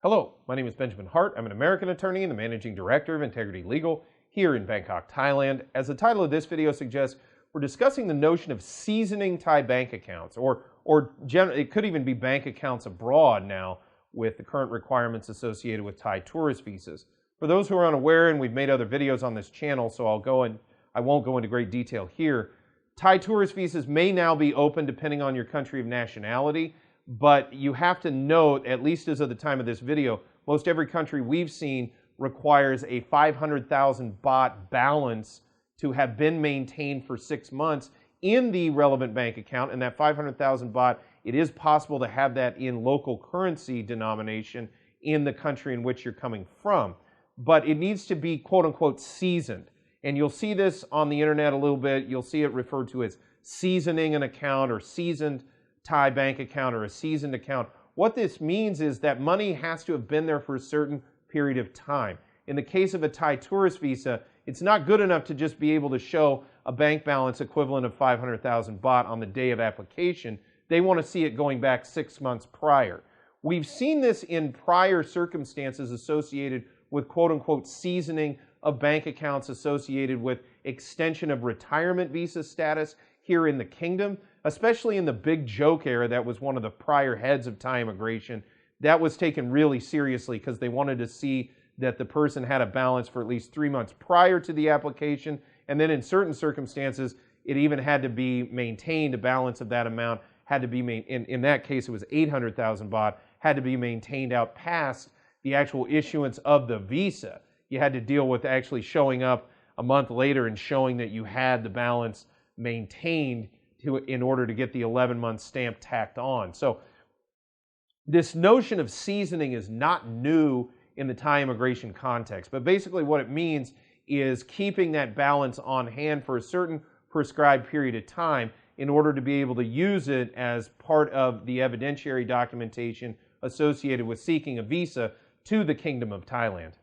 Hello, my name is Benjamin Hart. I'm an American attorney and the Managing Director of Integrity Legal here in Bangkok, Thailand. As the title of this video suggests, we're discussing the notion of seasoning Thai bank accounts, or it could even be bank accounts abroad now with the current requirements associated with Thai tourist visas. For those who are unaware, and we've made other videos on this channel, so I won't go into great detail here, Thai tourist visas may now be open depending on your country of nationality. But you have to note, at least as of the time of this video, most every country we've seen requires a 500,000 baht balance to have been maintained for 6 months in the relevant bank account. And that 500,000 baht, it is possible to have that in local currency denomination in the country in which you're coming from. But it needs to be quote unquote seasoned. And you'll see this on the internet a little bit. You'll see it referred to as seasoning an account or seasoned Thai bank account or a seasoned account. What this means is that money has to have been there for a certain period of time. In the case of a Thai tourist visa, it's not good enough to just be able to show a bank balance equivalent of 500,000 baht on the day of application. They want to see it going back 6 months prior. We've seen this in prior circumstances associated with quote-unquote seasoning of bank accounts associated with extension of retirement visa status here in the kingdom, especially in the big joke era. That was one of the prior heads of Thai immigration. That was taken really seriously because they wanted to see that the person had a balance for at least 3 months prior to the application. And then in certain circumstances, it even had to be maintained. A balance of that amount had to be, in that case, it was 800,000 baht, had to be maintained out past the actual issuance of the visa. You had to deal with actually showing up a month later and showing that you had the balance maintained in order to get the 11-month stamp tacked on. So this notion of seasoning is not new in the Thai immigration context, but basically what it means is keeping that balance on hand for a certain prescribed period of time in order to be able to use it as part of the evidentiary documentation associated with seeking a visa to the Kingdom of Thailand.